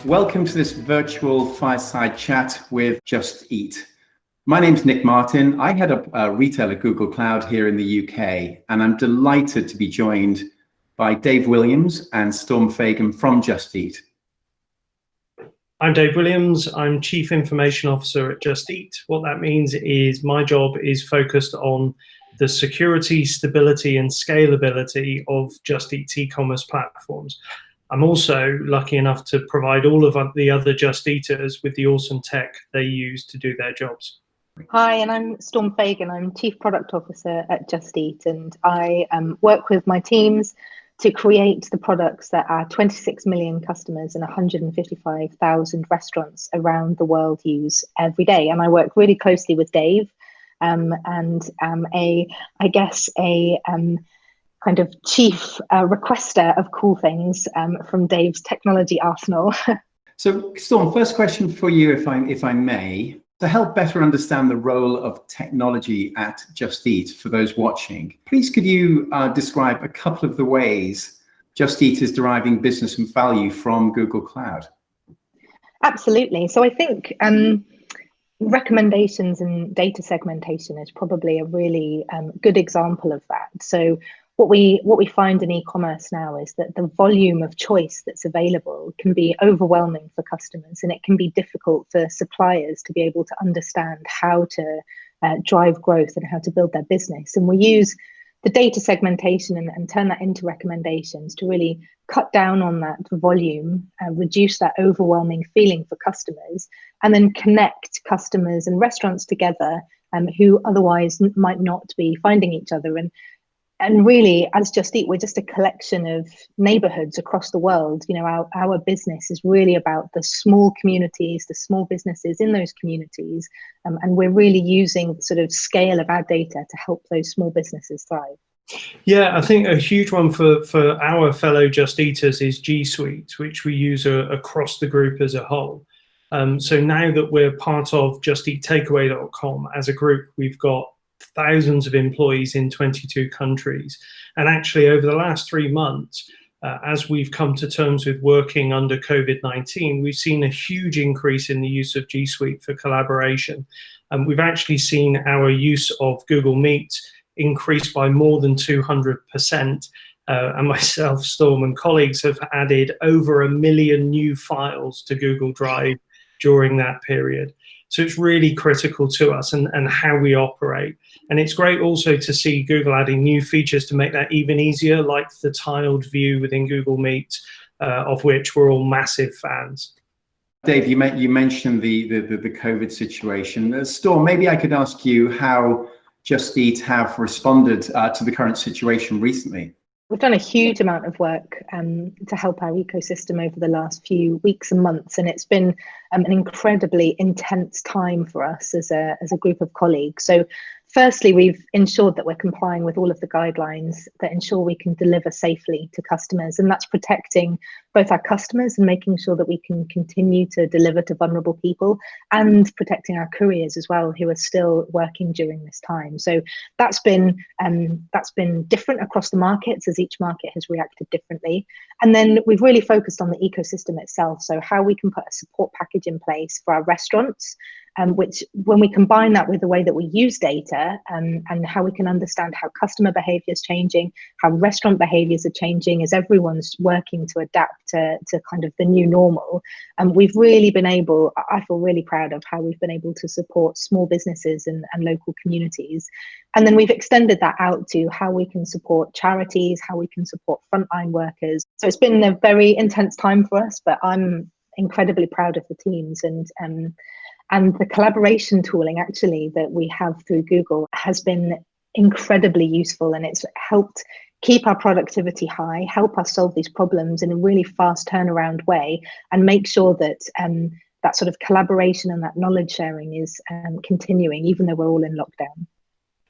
Welcome to this virtual fireside chat with JustEat. My name's Nick Martin. I head up retail at Google Cloud here in the UK, and I'm delighted to be joined by Dave Williams and Storm Fagan from JustEat. I'm Dave Williams. I'm Chief Information Officer at JustEat. What that means is my job is focused on the security, stability, and scalability of JustEat's e-commerce platforms. I'm also lucky enough to provide all of the other Just Eaters with the awesome tech they use to do their jobs. Hi, and I'm Storm Fagan. I'm Chief Product Officer at JustEat, and I work with my teams to create the products that our 26 million customers and 155,000 restaurants around the world use every day. And I work really closely with Dave, and kind of chief requester of cool things from Dave's technology arsenal. So, Storm, first question for you, if I may. To help better understand the role of technology at JustEat for those watching, please could you describe a couple of the ways JustEat is deriving business and value from Google Cloud? Absolutely. So I think recommendations and data segmentation is probably a really good example of that. So what we find in e-commerce now is that the volume of choice that's available can be overwhelming for customers, and it can be difficult for suppliers to be able to understand how to drive growth and how to build their business. And we use the data segmentation and turn that into recommendations to really cut down on that volume, reduce that overwhelming feeling for customers, and then connect customers and restaurants together who otherwise might not be finding each other. And really, as JustEat, we're just a collection of neighborhoods across the world. You know, our business is really about the small communities, the small businesses in those communities, and we're really using the sort of scale of our data to help those small businesses thrive. Yeah, I think a huge one for our fellow Just Eaters is G Suite, which we use across the group as a whole. So now that we're part of JustEatTakeaway.com as a group, we've got thousands of employees in 22 countries. And actually over the last 3 months, as we've come to terms with working under COVID-19, we've seen a huge increase in the use of G Suite for collaboration. And we've actually seen our use of Google Meet increase by more than 200%. And myself, Storm, and colleagues have added over 1 million new files to Google Drive during that period. So it's really critical to us and how we operate. And it's great also to see Google adding new features to make that even easier, like the tiled view within Google Meet, of which we're all massive fans. Dave, you mentioned the COVID situation. Storm, maybe I could ask you how JustEat have responded to the current situation recently. We've done a huge amount of work to help our ecosystem over the last few weeks and months, and it's been an incredibly intense time for us as a group of colleagues. So firstly, we've ensured that we're complying with all of the guidelines that ensure we can deliver safely to customers, and that's protecting both our customers and making sure that we can continue to deliver to vulnerable people, and protecting our couriers as well, who are still working during this time. So that's been different across the markets, as each market has reacted differently. And then we've really focused on the ecosystem itself, so how we can put a support package in place for our restaurants, which when we combine that with the way that we use data and how we can understand how customer behavior is changing, how restaurant behaviors are changing as everyone's working to adapt to kind of the new normal. And we've really been able, I feel really proud of how we've been able to support small businesses and local communities. And then we've extended that out to how we can support charities, how we can support frontline workers. So it's been a very intense time for us, but I'm incredibly proud of the teams, and the collaboration tooling actually that we have through Google has been incredibly useful, and it's helped keep our productivity high, help us solve these problems in a really fast turnaround way, and make sure that that sort of collaboration and that knowledge sharing is continuing, even though we're all in lockdown.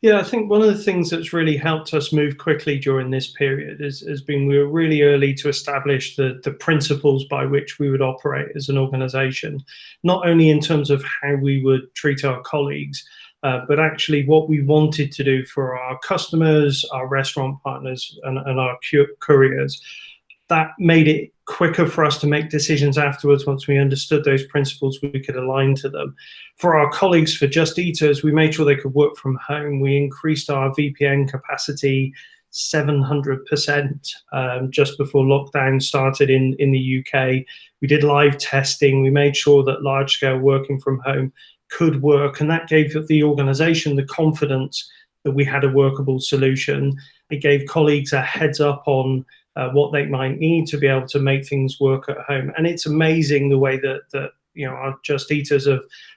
Yeah, I think one of the things that's really helped us move quickly during this period has been we were really early to establish the principles by which we would operate as an organization, not only in terms of how we would treat our colleagues, but actually what we wanted to do for our customers, our restaurant partners, and our couriers. That made it quicker for us to make decisions afterwards. Once we understood those principles, we could align to them. For our colleagues, for Just Eaters, we made sure they could work from home. We increased our VPN capacity 700% just before lockdown started in the UK. We did live testing. We made sure that large-scale working from home could work, and that gave the organization the confidence that we had a workable solution. It gave colleagues a heads up on what they might need to be able to make things work at home. And it's amazing the way that our Just Eaters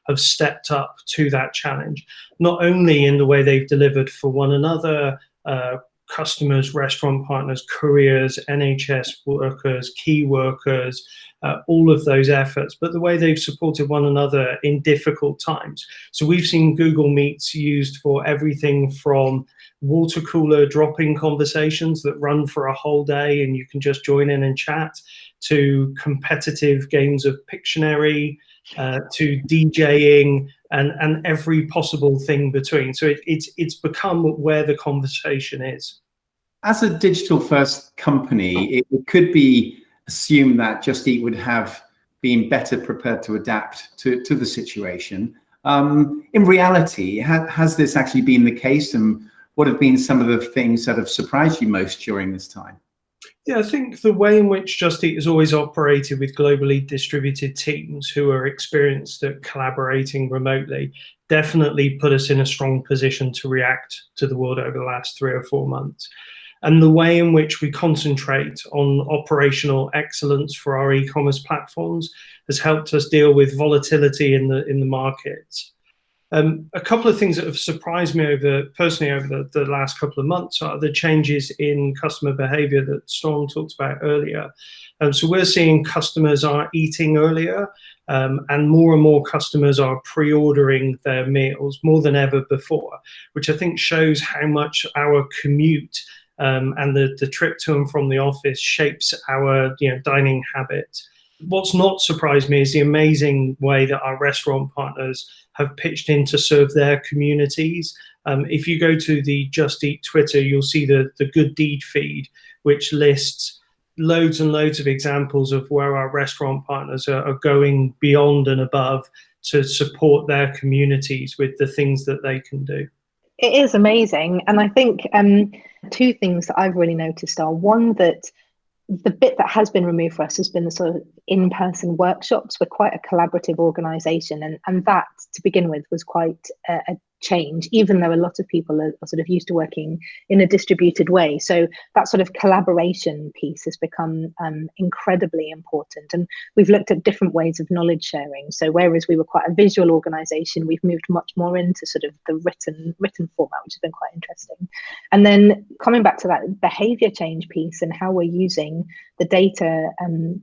have stepped up to that challenge, not only in the way they've delivered for one another, customers, restaurant partners, couriers, NHS workers, key workers, all of those efforts, but the way they've supported one another in difficult times. So we've seen Google Meets used for everything from water cooler drop-in conversations that run for a whole day and you can just join in and chat, to competitive games of Pictionary, to DJing, and every possible thing between. So it's become where the conversation is. As a digital first company, it could be assumed that Just Eat would have been better prepared to adapt to the situation. In reality, has this actually been the case, and what have been some of the things that have surprised you most during this time? Yeah, I think the way in which Just Eat has always operated with globally distributed teams who are experienced at collaborating remotely definitely put us in a strong position to react to the world over the last 3 or 4 months. And the way in which we concentrate on operational excellence for our e-commerce platforms has helped us deal with volatility in the markets. A couple of things that have surprised me personally over the last couple of months are the changes in customer behavior that Storm talked about earlier. So we're seeing customers are eating earlier, and more customers are pre-ordering their meals more than ever before, which I think shows how much our commute and the trip to and from the office shapes our dining habits. What's not surprised me is the amazing way that our restaurant partners have pitched in to serve their communities. If you go to the Just Eat Twitter, you'll see the Good Deed feed, which lists loads and loads of examples of where our restaurant partners are going beyond and above to support their communities with the things that they can do. It is amazing. And I think two things that I've really noticed are, one, that the bit that has been removed for us has been the sort of in-person workshops. We're quite a collaborative organisation, and that, to begin with, was quite a change, even though a lot of people are sort of used to working in a distributed way. So that sort of collaboration piece has become incredibly important. And we've looked at different ways of knowledge sharing. So whereas we were quite a visual organisation, we've moved much more into sort of the written format, which has been quite interesting. And then coming back to that behaviour change piece and how we're using the data and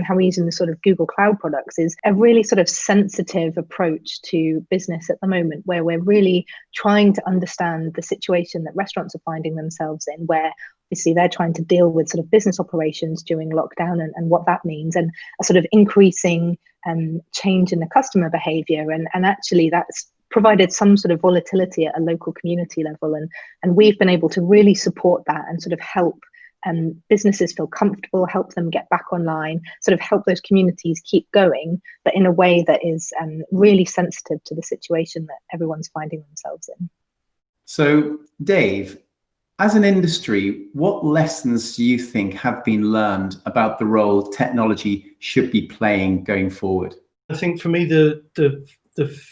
how we're using the sort of Google Cloud products is a really sort of sensitive approach to business at the moment, where we're really trying to understand the situation that restaurants are finding themselves in, where obviously they're trying to deal with sort of business operations during lockdown and what that means, and a sort of increasing change in the customer behavior. And actually that's provided some sort of volatility at a local community level. And we've been able to really support that and sort of help businesses feel comfortable, help them get back online, sort of help those communities keep going, but in a way that is really sensitive to the situation that everyone's finding themselves in. So, Dave, as an industry, what lessons do you think have been learned about the role technology should be playing going forward? I think for me, the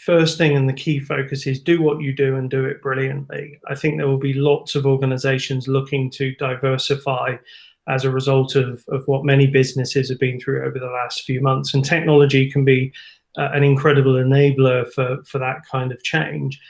first thing and the key focus is do what you do and do it brilliantly. I think there will be lots of organizations looking to diversify as a result of what many businesses have been through over the last few months. And technology can be an incredible enabler for that kind of change.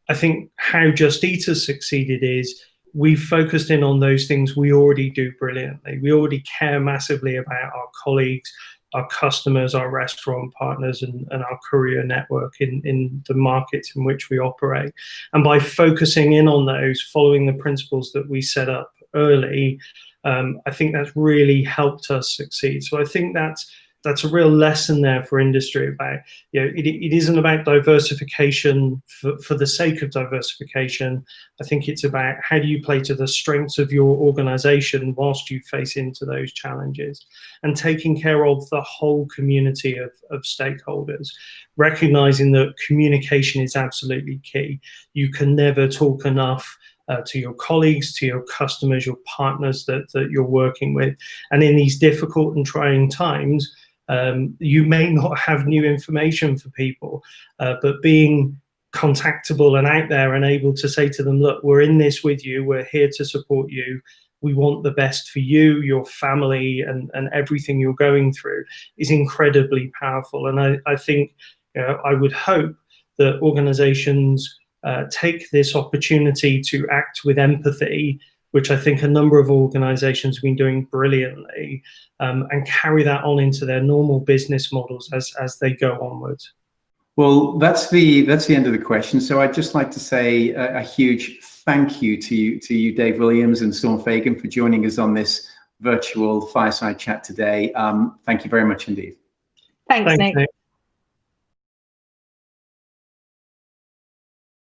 I think how Just Eat has succeeded is we've focused in on those things we already do brilliantly. We already care massively about our colleagues, our customers, our restaurant partners, and our courier network in the markets in which we operate. And by focusing in on those, following the principles that we set up early, I think that's really helped us succeed. So I think that's that's a real lesson there for industry about, it isn't about diversification for the sake of diversification. I think it's about how do you play to the strengths of your organization whilst you face into those challenges, and taking care of the whole community of stakeholders, recognizing that communication is absolutely key. You can never talk enough to your colleagues, to your customers, your partners that you're working with. And in these difficult and trying times, you may not have new information for people, but being contactable and out there and able to say to them, look, we're in this with you, we're here to support you, we want the best for you, your family, and everything you're going through, is incredibly powerful. And I think, I would hope that organizations take this opportunity to act with empathy, which I think a number of organizations have been doing brilliantly, and carry that on into their normal business models as they go onwards. Well, that's the end of the question. So I'd just like to say a huge thank you to you, Dave Williams and Storm Fagan, for joining us on this virtual fireside chat today. Thank you very much indeed. Thanks, Nick.